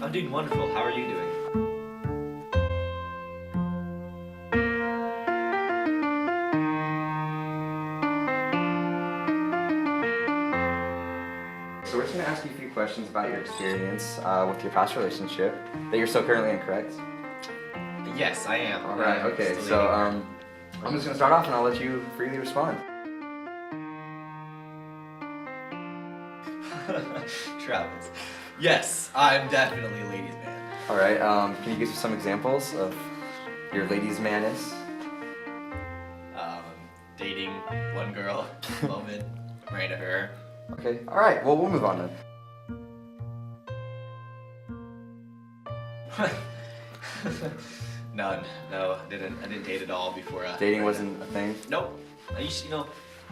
I'm doing wonderful. How are you doing? So we're just going to ask you a few questions about your experience with your past relationship that you're still currently in, correct? Yes, I am. All right, okay. So I'm just going to start off and I'll let you freely respond. Travis. Yes, I'm definitely a ladies' man. All right, can you give us some examples of your ladies' man-ness? Dating one girl, moment, married to her. Okay, all right, well, we'll move on then. None. No, I didn't date at all before. Dating wasn't a thing? Nope.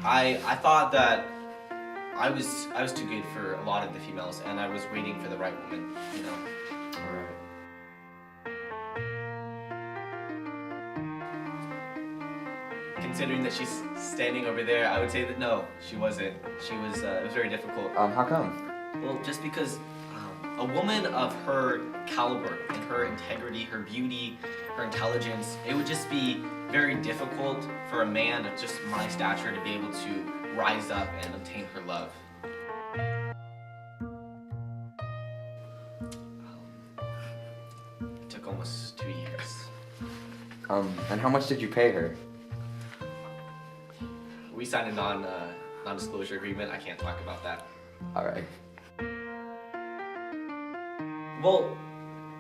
I thought that I was too good for a lot of the females, and I was waiting for the right woman. All right. Considering that she's standing over there, I would say that no, she wasn't. She was. It was very difficult. How come? Well, just because a woman of her caliber and her integrity, her beauty, her intelligence, it would just be very difficult for a man of just my stature to be able to rise up and obtain her love. It took almost 2 years. And how much did you pay her? We signed a non-disclosure agreement. I can't talk about that. All right. Well,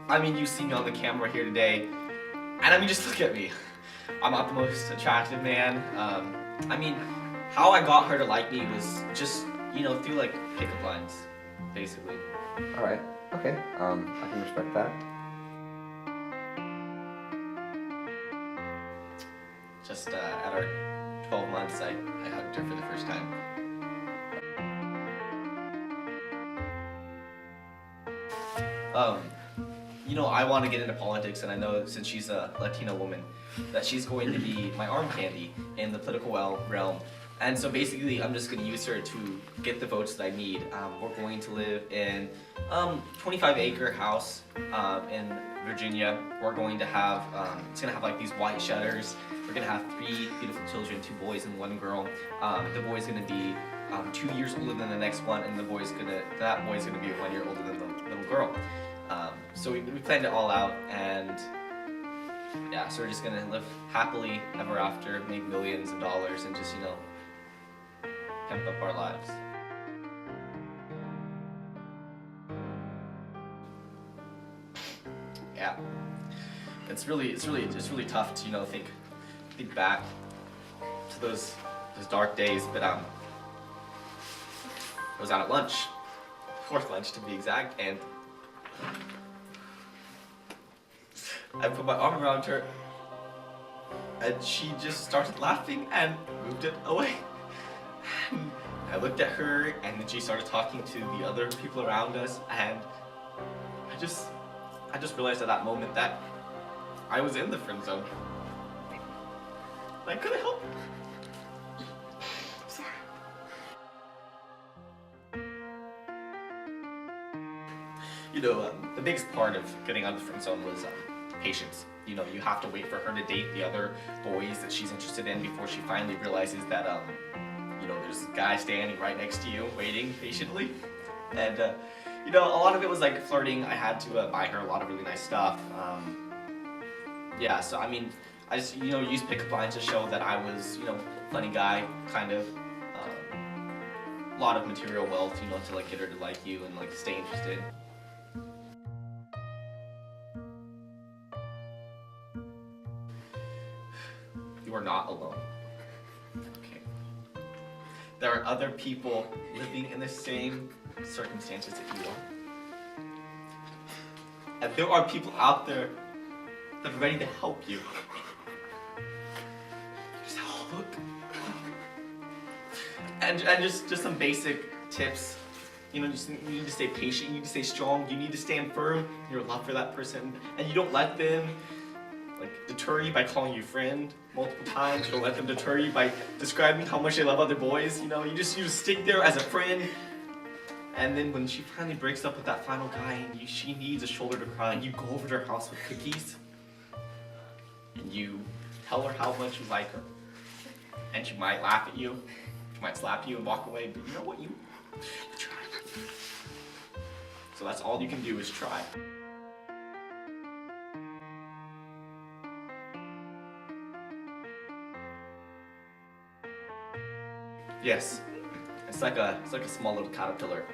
I mean, you see me on the camera here today, and I mean, just look at me. I'm not the most attractive man. I mean, how I got her to like me was just, through like pickup lines, basically. All right. Okay. I can respect that. Just at our 12 months, I hugged her for the first time. I want to get into politics, and I know since she's a Latino woman, that she's going to be my arm candy in the political realm. And so basically, I'm just going to use her to get the votes that I need. We're going to live in 25-acre house in Virginia. We're going to have, it's going to have like these white shutters. We're going to have 3 beautiful children, 2 boys and 1 girl. The boy's going to be 2 years older than the next one, and that boy's going to be 1 year older than the little girl. So we planned it all out, and yeah, so we're just gonna live happily ever after, make millions of dollars, and just, pimp up our lives. Yeah, it's really tough to think back to those dark days. But I was out at lunch, fourth lunch to be exact, and I put my arm around her, and she just started laughing and moved it away. And I looked at her, and then she started talking to the other people around us, and I just realized at that moment that I was in the friend zone. I couldn't help it. Sorry. The biggest part of getting out of the friend zone was patience. You have to wait for her to date the other boys that she's interested in before she finally realizes that, there's a guy standing right next to you, waiting patiently. And, a lot of it was like flirting. I had to buy her a lot of really nice stuff. Yeah, so I mean, I just, used pickup lines to show that I was, funny guy, kind of. A lot of material wealth, to like get her to like you and like stay interested. You are not alone. Okay. There are other people living in the same circumstances that you are. And there are people out there that are ready to help you. Just look. And just some basic tips. You need to stay patient, you need to stay strong, you need to stand firm in your love for that person, and you don't let them deter you by calling you friend multiple times. You don't let them deter you by describing how much they love other boys. You just stick there as a friend And then when she finally breaks up with that final guy and she needs a shoulder to cry on, you go over to her house with cookies and you tell her how much you like her. And she might laugh at you, she might slap you and walk away, but you know what? You try. So that's all you can do is try. Yes, it's like a small little caterpillar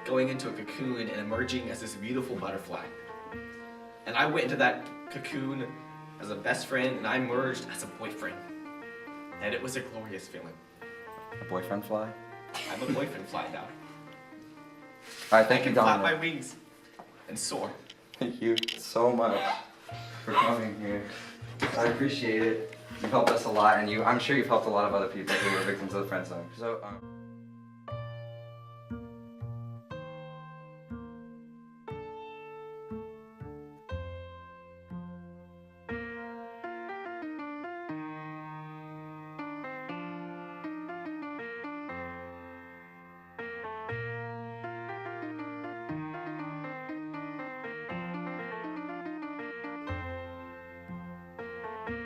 going into a cocoon and emerging as this beautiful butterfly. And I went into that cocoon as a best friend and I emerged as a boyfriend. And it was a glorious feeling. A boyfriend fly? I'm a boyfriend fly now. Alright, thank you, I can flap my Dominic. wings and soar. Thank you so much for coming here. I appreciate it. You've helped us a lot, and I'm sure you've helped a lot of other people who were victims of the friend zone. So,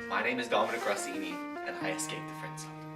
My name is Dominic Rossini, and I escaped the friend zone.